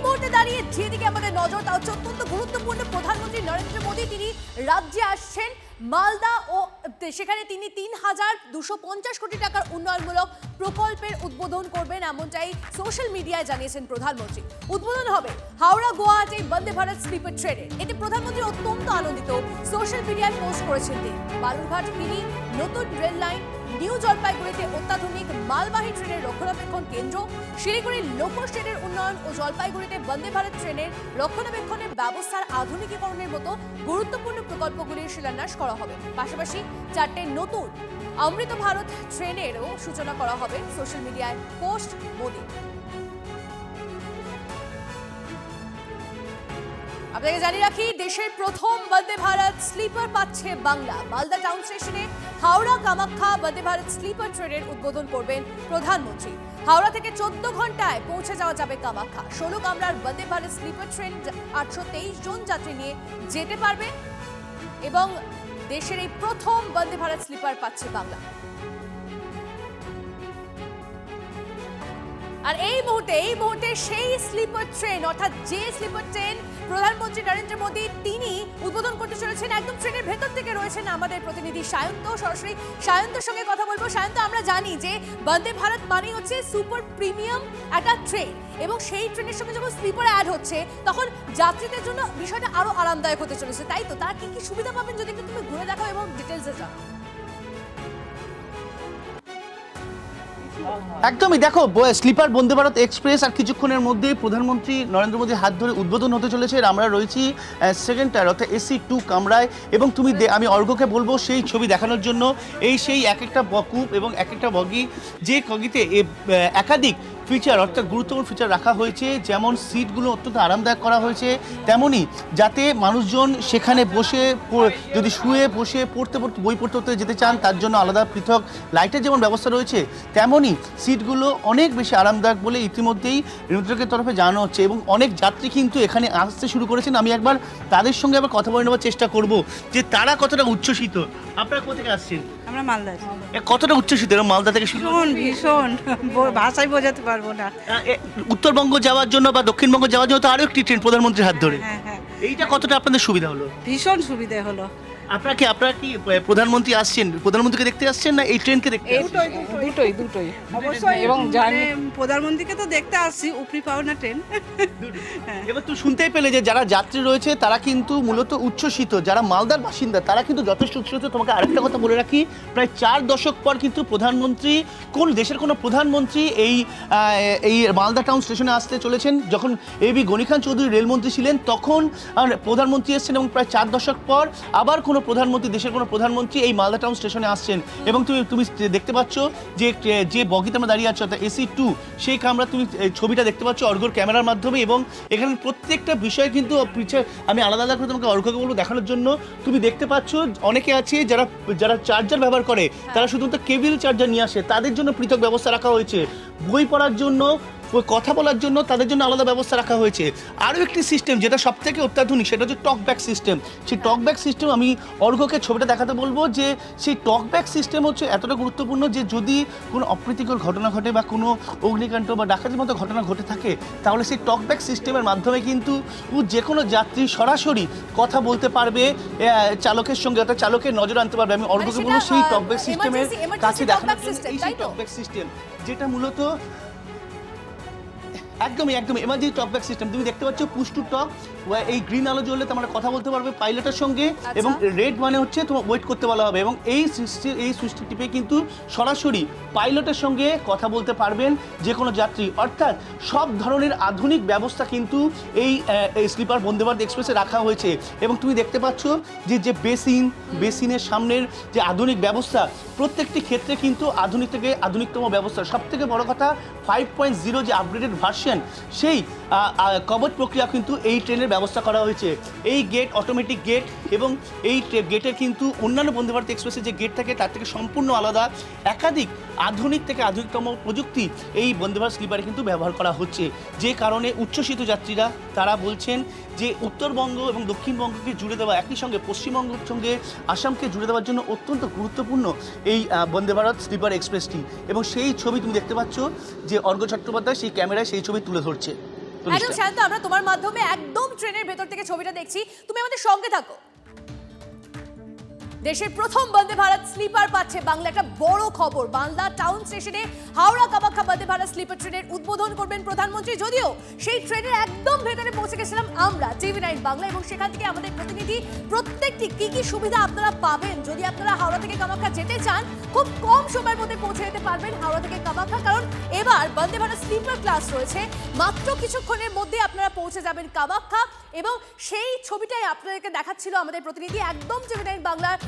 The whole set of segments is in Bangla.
মুহূর্তে দাঁড়িয়ে যেদিকে আমাদের নজর তা হচ্ছে অত্যন্ত গুরুত্বপূর্ণ। প্রধানমন্ত্রী নরেন্দ্র মোদী তিনি রাজ্যে আসছেন মালদা ও সেখানে তিনি ৩,২৫০ কোটি টাকার উন্নয়নমূলক প্রকল্পের উদ্বোধন করবেন, এমনটাই সোশ্যাল মিডিয়ায় জানিয়েছেন প্রধানমন্ত্রী। উদ্বোধন হবে হাওড়া গুয়াহাটি বন্দে ভারত স্লিপার ট্রেনের। এতে প্রধানমন্ত্রী অত্যন্ত আনন্দিত, সোশ্যাল মিডিয়ায় পোস্ট করেছেন তিনি। বালুরঘাট ফেরি, নতুন রেল লাইন, নিউ জলপাইগুড়িতে অত্যাধুনিক মালবাহী ট্রেনের রক্ষণাবেক্ষণ কেন্দ্র, শিলিগুড়ির লোকো ট্রেনের উন্নয়ন ও জলপাইগুড়িতে বন্দে ভারত ট্রেনের রক্ষণাবেক্ষণের ব্যবস্থার আধুনিকীকরণের মতো গুরুত্বপূর্ণ প্রকল্পগুলির শিলান্যাস করা হবে। পাশাপাশি 4টে নতুন অমৃত ভারত ট্রেনেরও সূচনা করা হবে। সোশ্যাল মিডিয়ায় পোস্ট মোদি। আপনাকে জানিয়ে রাখি, দেশের প্রথম বন্দে ভারত স্লিপার পাচ্ছে বাংলা। মালদা টাউন স্টেশনে হাওড়া কামাখ্যা বন্দে ভারত স্লিপার ট্রেনের উদ্বোধন করবেন প্রধানমন্ত্রী। হাওড়া থেকে 14 ঘন্টায় পৌঁছে যাওয়া যাবে কামাখ্যা। 16 কামরার বন্দে ভারত স্লিপার ট্রেন 823 জন যাত্রী নিয়ে যেতে পারবে এবং দেশের এই প্রথম বন্দে ভারত স্লিপার পাচ্ছে বাংলা। আর এই মুহূর্তে সেই স্লিপার ট্রেন, অর্থাৎ যে স্লিপার ট্রেন প্রধানমন্ত্রী নরেন্দ্র মোদী তিনি উদ্বোধন করতে চলেছেন, একদম ট্রেনের ভেতর থেকে রয়েছেন আমাদের প্রতিনিধি সায়ন্ত। সরাসরি সায়ন্তর সঙ্গে কথা বলবো। সায়ন্ত, আমরা জানি যে বন্দে ভারত মানে হচ্ছে সুপার প্রিমিয়াম একটা ট্রেন, এবং সেই ট্রেনের সঙ্গে যখন স্লিপার অ্যাড হচ্ছে তখন যাত্রীদের জন্য বিষয়টা আরো আরামদায়ক হতে চলেছে, তাই তো? তারা কি কি সুবিধা পাবেন যদি একটু তুমি ঘুরে দেখাও এবং ডিটেলসে জানাও। একদমই, দেখো স্লিপার বন্দে ভারত এক্সপ্রেস আর কিছুক্ষণের মধ্যে প্রধানমন্ত্রী নরেন্দ্র মোদীর হাত ধরে উদ্বোধন হতে চলেছে। আমরা রয়েছি সেকেন্ড টায়ার অর্থাৎ AC 2 কামরায়, এবং তুমি আমি অর্ঘ্যকে বলবো সেই ছবি দেখানোর জন্য। সেই এক একটা বকুপ এবং এক একটা বগি, যে বগিতে একাধিক ফিচার অর্থাৎ গুরুত্বপূর্ণ ফিচার রাখা হয়েছে। যেমন সিটগুলো অত্যন্ত আরামদায়ক করা হয়েছে, তেমনই যাতে মানুষজন সেখানে বসে যদি শুয়ে বসে বই পড়তে যেতে চান তার জন্য আলাদা পৃথক লাইটের যেমন ব্যবস্থা রয়েছে, তেমনই সিটগুলো অনেক বেশি আরামদায়ক বলে ইতিমধ্যেই রেলমন্ত্রকের তরফে জানানো হচ্ছে। এবং অনেক যাত্রী কিন্তু এখানে আসতে শুরু করেছেন। আমি একবার তাদের সঙ্গে আবার কথা বলে নেওয়ার চেষ্টা করব যে তারা কতটা উচ্ছ্বসিত। আপনারা কোথা থেকে আসছেন? আমরা মালদা। কতটা উচ্ছ্বসিত মালদা থেকে? ভীষণ ভাষায় বোঝাতে পারবো না। উত্তরবঙ্গ যাওয়ার জন্য বা দক্ষিণবঙ্গ যাওয়ার জন্য তো আরো একটি ট্রেন প্রধানমন্ত্রীর হাত ধরে। হ্যাঁ, এইটা কতটা আপনাদের সুবিধা হলো? ভীষণ সুবিধা হলো। আপনারা কি প্রধানমন্ত্রী আসছেন, প্রধানমন্ত্রীকে দেখতে আসছেন না এই ট্রেনকে দেখতে? দুটোই অবশ্যই, এবং প্রধানমন্ত্রীকে তো দেখতে আসছি, উপরি পাওনা ট্রেন। এবার তুই শুনতেই পেলে যে যারা যাত্রী রয়েছে তারা কিন্তু মূলত উচ্ছ্বসিত, যারা মালদার বাসিন্দা তারা কিন্তু যথেষ্ট উচ্ছ্বসিত। তোমাকে আরেকটা কথা বলে রাখি, প্রায় 4 দশক পর কিন্তু প্রধানমন্ত্রী, কোন দেশের কোনো প্রধানমন্ত্রী এই মালদা টাউন স্টেশনে আসতে চলেছেন। যখন AB গনি খান চৌধুরী রেলমন্ত্রী ছিলেন তখন প্রধানমন্ত্রী এসেছেন, এবং প্রায় 4 দশক পর আবার কোনো প্রধানমন্ত্রী, দেশের কোনো প্রধানমন্ত্রী এই মালদা টাউন স্টেশনে আসছেন। এবং তুমি দেখতে পাচ্ছ যে বগিতে আমরা দাঁড়িয়ে আছি অর্থাৎ AC 2 সেই কামরা, তুমি ছবিটা দেখতে পাচ্ছ অর্ঘ্যর ক্যামেরার মাধ্যমে। এবং এখানে প্রত্যেকটা বিষয় কিন্তু আমি আলাদা আলাদা করে তোমাকে অর্ঘ্যকে বলবো দেখানোর জন্য। তুমি দেখতে পাচ্ছ অনেকে আছে যারা চার্জার ব্যবহার করে, তারা শুধুমাত্র কেবল চার্জার নিয়ে আসে, তাদের জন্য পৃথক ব্যবস্থা রাখা হয়েছে। বই পড়ার জন্য, কথা বলার জন্য তাদের জন্য আলাদা ব্যবস্থা রাখা হয়েছে। আরও একটি সিস্টেম যেটা সব থেকে অত্যাধুনিক, সেটা হচ্ছে টকব্যাক সিস্টেম। সেই টকব্যাক সিস্টেম আমি অর্ঘ্যকে ছবিটা দেখাতে বলবো যে সেই টকব্যাক সিস্টেম হচ্ছে এতটা গুরুত্বপূর্ণ যে যদি কোনো অপ্রীতিকর ঘটনা ঘটে বা কোনো অগ্নিকাণ্ড বা ডাকাতির মতো ঘটনা ঘটে থাকে, তাহলে সেই টকব্যাক সিস্টেমের মাধ্যমে কিন্তু যে কোনো যাত্রী সরাসরি কথা বলতে পারবে চালকের সঙ্গে, অর্থাৎ চালকের নজর আনতে পারবে। আমি অর্ঘ্যকে বলবো সেই টকব্যাক সিস্টেমের কাছে দেখানোর জন্য এই টকব্যাক সিস্টেম, যেটা মূলত একদমই এমার্জেন্সি টকব্যাক সিস্টেম। তুমি দেখতে পাচ্ছ পুশ টু টক, এই গ্রিন আলো জ্বললে তোমরা কথা বলতে পারবে পাইলটের সঙ্গে, এবং রেড মানে হচ্ছে তোমার ওয়েট করতে বলা হবে। এবং এই সুইচটি টিপে কিন্তু সরাসরি পাইলটের সঙ্গে কথা বলতে পারবেন যে কোনো যাত্রী। অর্থাৎ সব ধরনের আধুনিক ব্যবস্থা কিন্তু এই স্লিপার বন্দে ভারত এক্সপ্রেসে রাখা হয়েছে। এবং তুমি দেখতে পাচ্ছ যে বেসিনের সামনের যে আধুনিক ব্যবস্থা, প্রত্যেকটি ক্ষেত্রে কিন্তু আধুনিক থেকে আধুনিকতম ব্যবস্থা। সব থেকে বড় কথা 5.0 যে আপগ্রেডেড ভার্সন, সেই কবচ প্রক্রিয়া কিন্তু এই ট্রেনের ব্যবস্থা করা হয়েছে। এই গেট অটোমেটিক গেট, এবং এই গেটের কিন্তু অন্যান্য বন্দে ভারত এক্সপ্রেসের যে গেট থাকে তার থেকে সম্পূর্ণ আলাদা। একাধিক আধুনিক থেকে আধুনিকতম প্রযুক্তি এই বন্দে ভারত স্লিপারে কিন্তু ব্যবহার করা হচ্ছে, যে কারণে উচ্ছ্বসিত যাত্রীরা তারা বলছেন যে উত্তরবঙ্গ এবং দক্ষিণবঙ্গকে জুড়ে দেওয়া, একই সঙ্গে পশ্চিমবঙ্গের সঙ্গে আসামকে জুড়ে দেওয়ার জন্য অত্যন্ত গুরুত্বপূর্ণ এই বন্দে ভারত স্লিপার এক্সপ্রেসটি। এবং সেই ছবি তুমি দেখতে পাচ্ছ যে অর্ঘ্য চট্টোপাধ্যায় সেই ক্যামেরায় সেই ছবি তুলে ধরছে। একদম শান্ত, আমরা তোমার মাধ্যমে একদম ট্রেনের ভেতর থেকে ছবিটা দেখছি, তুমি আমাদের সঙ্গে থাকো। দেশের প্রথম বন্দে ভারত স্লিপার পাচ্ছে বাংলা, একটা বড় খবর। বাংলা টাউন স্টেশনে হাওড়া কামাখ্যা বন্দে ভারত স্লিপার ট্রেনের উদ্বোধন করবেন প্রধানমন্ত্রী। যদিও সেই ট্রেনের একদম ভেতরে পৌঁছে গেছিলাম আমরা TV9 বাংলা, এবং সেখান থেকে আমাদের প্রতিনিধি প্রত্যেকটি কি কি সুবিধা আপনারা পাবেন যদি আপনারা হাওড়া থেকে কামাখ্যা যেতে চান, খুব কম সময়ের মধ্যে পৌঁছে যেতে পারবেন হাওড়া থেকে কামাখ্যা। কারণ এবার বন্দে ভারত স্লিপার ক্লাস রয়েছে, মাত্র কিছুক্ষণের মধ্যে আপনারা পৌঁছে যাবেন কামাখ্যা, এবং সেই ছবিটাই আপনাদেরকে দেখাচ্ছিল আমাদের প্রতিনিধি। একদম TV9 বাংলার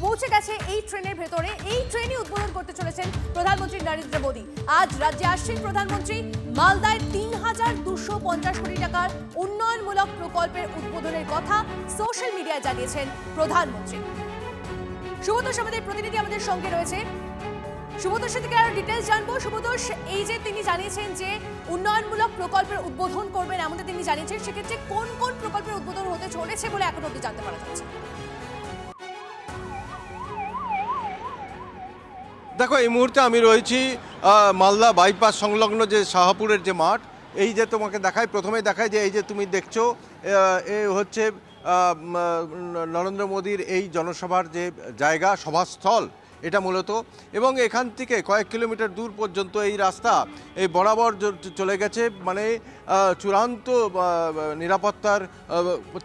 পৌঁছে গেছে এই ট্রেনের ভেতরে। এই ট্রেনই উদ্বোধন করতে চলেছেন প্রধানমন্ত্রী নরেন্দ্র মোদী। আজ রাজ্যে আসছেন প্রধানমন্ত্রী। মালদায় ৩,২৫০ কোটি টাকার উন্নয়নমূলক প্রকল্পের উদ্বোধনের কথা সোশ্যাল মিডিয়ায় জানিয়েছেন প্রধানমন্ত্রী। সুব্রতোষ আমাদের প্রতিনিধি আমাদের সঙ্গে রয়েছে, সুব্রতোষ থেকে আরো ডিটেলস জানবো। সুব্রতোষ, এই যে তিনি জানিয়েছেন যে উন্নয়নমূলক প্রকল্পের উদ্বোধন করবেন এমনটা তিনি জানিয়েছেন, সেক্ষেত্রে কোন কোন প্রকল্পের উদ্বোধন হতে চলেছে বলে এখন অব্দি জানতে পারা যাচ্ছে? দেখো, এই মুহূর্তে আমি রয়েছি মালদা বাইপাস সংলগ্ন যে শাহপুরের যে মাঠ, এই যে তোমাকে দেখায়, প্রথমেই দেখায় যে এই যে তুমি দেখছো এ হচ্ছে নরেন্দ্র মোদীর এই জনসভার যে জায়গা, সভাস্থল এটা মূলত। এবং এখান থেকে কয়েক কিলোমিটার দূর পর্যন্ত এই রাস্তা এই বরাবর চলে গেছে, মানে চূড়ান্ত নিরাপত্তার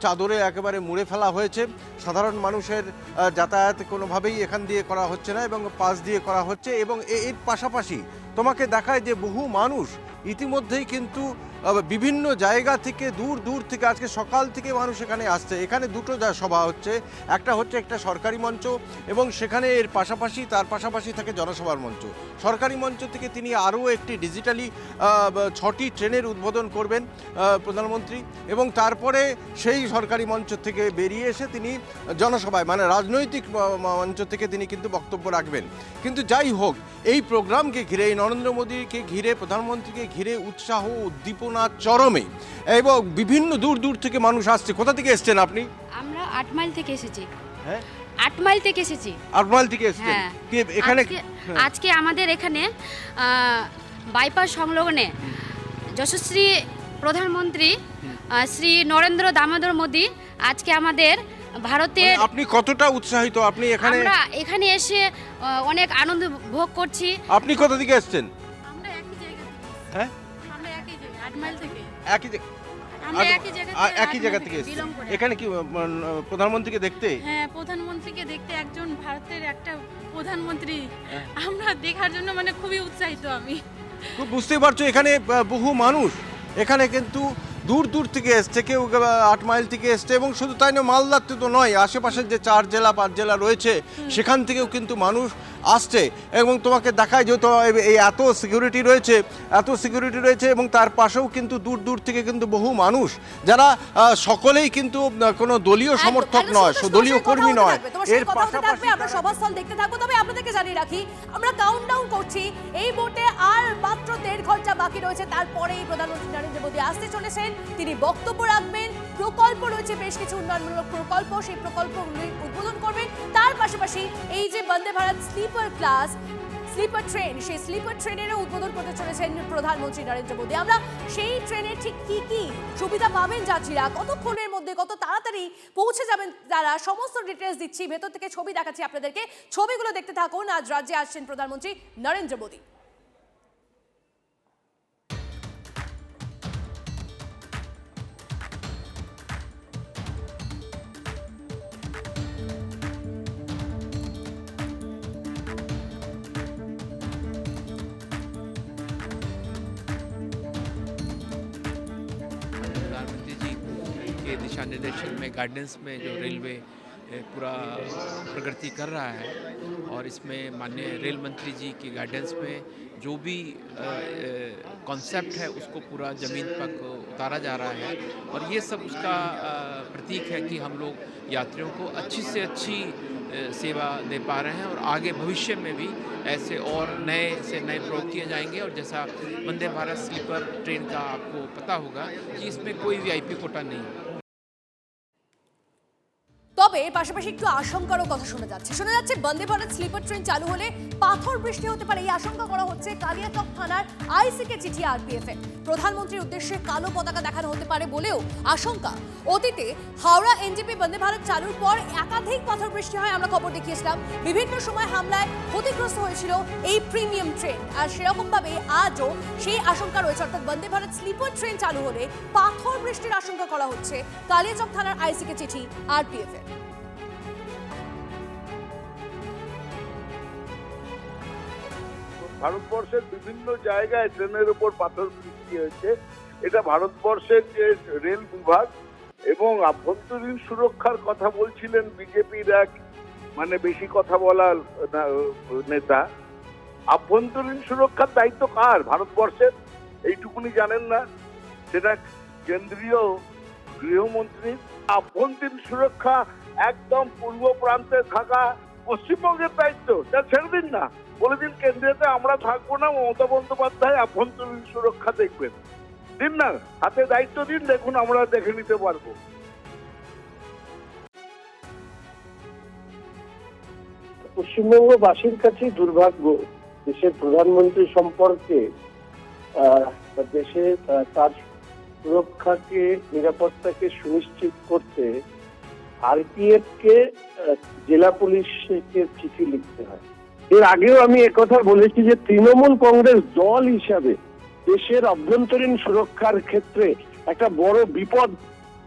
চাদরে একেবারে মুড়ে ফেলা হয়েছে। সাধারণ মানুষের যাতায়াত কোনোভাবেই এখান দিয়ে করা হচ্ছে না এবং পাশ দিয়ে করা হচ্ছে। এবং এর পাশাপাশি তোমাকে দেখায় যে বহু মানুষ ইতিমধ্যেই কিন্তু বিভিন্ন জায়গা থেকে দূর দূর থেকে আজকে সকাল থেকে মানুষ এখানে আসছে। এখানে দুটো সভা হচ্ছে, একটা হচ্ছে একটা সরকারি মঞ্চ এবং সেখানে এর পাশাপাশি তার পাশাপাশি থাকে জনসভার মঞ্চ। সরকারি মঞ্চ থেকে তিনি আরও একটি ডিজিটালি 6টি ট্রেনের উদ্বোধন করবেন প্রধানমন্ত্রী, এবং তারপরে সেই সরকারি মঞ্চ থেকে বেরিয়ে এসে তিনি জনসভায় মানে রাজনৈতিক মঞ্চ থেকে তিনি কিন্তু বক্তব্য রাখবেন। কিন্তু যাই হোক, এই প্রোগ্রামকে ঘিরে, এই নরেন্দ্র মোদীকে ঘিরে, প্রধানমন্ত্রীকে ঘিরে উৎসাহ উদ্দীপনা চরমে, এবং বিভিন্ন দূর দূর থেকে মানুষ আসছে। কোথা থেকে এসেছেন আপনি? আমরা 8 মাইল থেকে এসেছি। হ্যাঁ, 8 মাইল থেকে এসেছি। 8 মাইল থেকে এসেছেন? হ্যাঁ। কি এখানে আজকে আমাদের এখানে বাইপাস সংলগ্নে যশস্বী প্রধানমন্ত্রী শ্রী নরেন্দ্র দামোদর মোদী আজকে আমাদের ভারতের, আপনি কতটা উৎসাহিত? আপনি এখানে, আমরা এখানে এসে অনেক আনন্দ ভোগ করছি। আপনি কোথা থেকে এসেছেন? আমরা একই জায়গা থেকে। হ্যাঁ, আমরা একই জায়গা 8 মাইল থেকে। আমরা একই জায়গা থেকে এসেছেন। এখানে কি প্রধানমন্ত্রীকে দেখতে? হ্যাঁ, প্রধানমন্ত্রীকে দেখতে, একজন ভারতের একটা প্রধানমন্ত্রী আমরা দেখার জন্য মানে খুবই উৎসাহিত আমি। খুব বুঝতেই পারছো, এখানে বহু মানুষ এখানে কিন্তু দূর দূর থেকে এসছে, কেউ 8 মাইল থেকে এসছে। এবং শুধু তাই নয়, মালদাতে তো নয়, আশেপাশের যে 4 জেলা 5 জেলা রয়েছে সেখান থেকেও কিন্তু মানুষ আসছে। এবং তোমাকে দেখায় যেহেতু এই এত সিকিউরিটি রয়েছে এবং তার পাশেও কিন্তু দূর দূর থেকে কিন্তু বহু মানুষ, যারা সকলেই কিন্তু কোনো দলীয় সমর্থক নয়, দলীয় কর্মী নয়। এর পাশাপাশি আমরা সভাস্থল দেখতে থাকবো। তবে আপনাদেরকে জানিয়ে রাখি, আমরা কাউন্টডাউন করছি, এই বোটে আর মাত্র 1.5 ঘন্টা বাকি রয়েছে, তারপরেই প্রধানমন্ত্রী নরেন্দ্র মোদী আসতে চলেছেন। তিনি বক্তব্য রাখবেন, প্রকল্প রয়েছে বেশ কিছু উন্নয়নমূলক প্রকল্প, সেই প্রকল্পগুলি উদ্বোধন করবেন। তার পাশাপাশি এই যে Vande Bharat sleeper class sleeper train, সেই স্লিপার ট্রেনেরও উদ্বোধন করতে চলেছেন প্রধানমন্ত্রী নরেন্দ্র মোদী। আমরা সেই ট্রেনে ঠিক কি কি সুবিধা পাবেন যাত্রীরা, কতক্ষণের মধ্যে কত তাড়াতাড়ি পৌঁছে যাবেন তারা, সমস্ত ডিটেলস দিচ্ছি, ভেতর থেকে ছবি দেখাচ্ছি আপনাদেরকে। ছবিগুলো দেখতে থাকুন। আজ রাজ্যে আসছেন প্রধানমন্ত্রী নরেন্দ্র মোদী। प्रधानमंत्री जी के दिशा निर्देशन में, गाइडेंस में जो रेलवे पूरा प्रगति कर रहा है, और इसमें माननीय रेल मंत्री जी की गाइडेंस में जो भी कॉन्सेप्ट है उसको पूरा ज़मीन तक उतारा जा रहा है। और ये सब उसका प्रतीक है कि हम लोग यात्रियों को अच्छी से अच्छी सेवा दे पा रहे हैं, और आगे भविष्य में भी ऐसे और नए से नए प्रयोग किए जाएंगे। और जैसा वंदे भारत स्लीपर ट्रेन का आपको पता होगा कि इसमें कोई VIP कोटा नहीं है। তবে পাশাপাশি একটু আশঙ্কারও কথা শোনা যাচ্ছে বন্দে ভারত স্লিপার ট্রেন চালু হলে পাথর বৃষ্টি হতে পারে, এই আশঙ্কা করা হচ্ছে। কালিয়াচক থানার আইসিকে চিঠি আরপিএফ এর প্রধানমন্ত্রীর উদ্দেশ্যে কালো পতাকা দেখানো হতে পারে বলেও আশঙ্কা। অতীতে হাওড়া এনজেপি বন্দে ভারত চালুর পর একাধিক পাথর বৃষ্টি হয়, আমরা খবর দেখিয়েছিলাম। বিভিন্ন সময় হামলায় ক্ষতিগ্রস্ত হয়েছিল এই প্রিমিয়াম ট্রেন, আর সেরকম ভাবে আজও সেই আশঙ্কা রয়েছে। অর্থাৎ বন্দে ভারত স্লিপার ট্রেন চালু হলে পাথর বৃষ্টির আশঙ্কা করা হচ্ছে। কালিয়াচক থানার আইসিকে চিঠি আরপিএফ এর। ভারতবর্ষের বিভিন্ন জায়গায় ট্রেনের উপর পাথর বৃষ্টি হয়েছে। এটা ভারতবর্ষের যে রেল বিভাগ এবং আভ্যন্তরীণ সুরক্ষার কথা বলছিলেন বিজেপির এক বেশি কথা বলার নেতা। আভ্যন্তরীণ সুরক্ষার দায়িত্ব কার ভারতবর্ষের? এইটুকুনি জানেন না? সেটা কেন্দ্রীয় গৃহমন্ত্রী। আভ্যন্তরীণ সুরক্ষা একদম পূর্ব প্রান্তে থাকা পশ্চিমবঙ্গের দায়িত্ব। তা ছেড়ে দিন না, বলে দিন কেন্দ্রেতে আমরা থাকবো না, মমতা বন্দ্যোপাধ্যায় আভ্যন্তরীণ সুরক্ষা দেখবেন। দিন না, হাতে দায়িত্ব দিন, দেখুন আমরা দেখে নিতে পারবো। পশ্চিমবঙ্গবাসীর কাছে দুর্ভাগ্য, দেশের প্রধানমন্ত্রী সম্পর্কে দেশে তার সুরক্ষাকে, নিরাপত্তাকে সুনিশ্চিত করতে আরপিএফ কে জেলা পুলিশকে চিঠি লিখতে হয়। এর আগেও আমি একথা বলেছি যে তৃণমূল কংগ্রেস দল হিসাবে দেশের অভ্যন্তরীণ সুরক্ষার ক্ষেত্রে একটা বড় বিপদ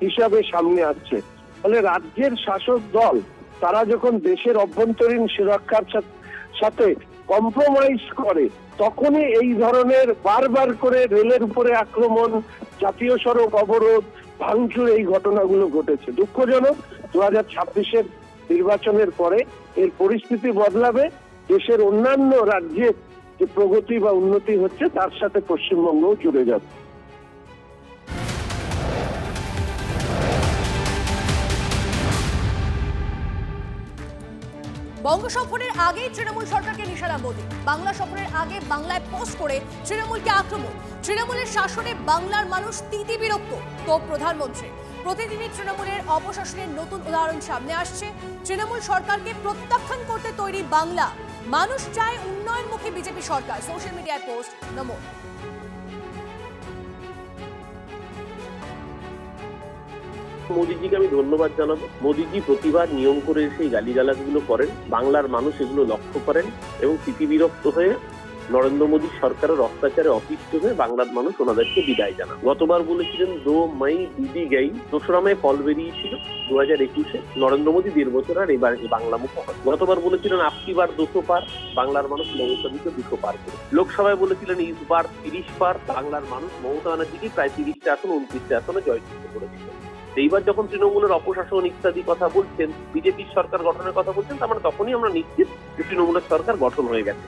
হিসাবে সামনে আসছে। ফলে রাজ্যের শাসক দল তারা যখন দেশের অভ্যন্তরীণ সুরক্ষার সাথে কম্প্রোমাইজ করে, তখনই এই ধরনের বারবার করে রেলের উপরে আক্রমণ, জাতীয় সড়ক অবরোধ, ভাঙচুর, এই ঘটনাগুলো ঘটেছে। দুঃখজনক। 2026-এর নির্বাচনের পরে এর পরিস্থিতি বদলাবে। দেশের অন্যান্য রাজ্যের যে প্রগতি বা উন্নতি হচ্ছে তার সাথে পশ্চিমবঙ্গও জুড়ে যাবে। বঙ্গ সফরের আগেই তৃণমূল সরকারকে নিশানা মোদী। বাংলা সফরের আগে বাংলায় পোস্ট করে তৃণমূলকে আক্রমণ। তৃণমূলের শাসনে বাংলার মানুষ তিতিবিরক্ত, তো প্রধানমন্ত্রী। প্রতিদিনই তৃণমূলের অপশাসনের নতুন উদাহরণ সামনে আসছে। তৃণমূল সরকারকে প্রত্যাখ্যান করতে তৈরি বাংলা। মানুষ চায় উন্নয়নমুখী বিজেপি সরকার। সোশ্যাল মিডিয়ায় পোস্ট নমো। মোদীজিকে আমি ধন্যবাদ জানাবো। মোদীজি প্রতিবার নিয়ম করে সেই গালিগালাজগুলো করেন, বাংলার মানুষ এগুলো লক্ষ্য করেন এবং তিতিবিরক্ত হয়ে নরেন্দ্র মোদী সরকারের অত্যাচারে অতিষ্ঠ হয়ে বাংলার মানুষ ওনাদেরকে বিদায় জানান। গতবার বলেছিলেন 2 মই দিদি গেই, 2রা মে ফল বেরিয়েছিল 2021-এ। নরেন্দ্র মোদী 1.5 বছর আর এবার বাংলা মুখ হয়। গতবার বলেছিলেন আপকি বার 200 পার, বাংলার মানুষ মমতা দিকে 200 পার করে। লোকসভায় বলেছিলেন ইস বার 30 পার, বাংলার মানুষ মমতা ব্যানার্জিকে প্রায় 30টা আসন 29টা আসনে জয়যুক্ত করেছিল। এইবার যখন তৃণমূলের অপশাসন ইত্যাদি কথা বলছেন, বিজেপির সরকার গঠনের কথা বলছেন, তার মানে তখনই আমরা নিশ্চিত যে তৃণমূলের সরকার গঠন হয়ে গেছে।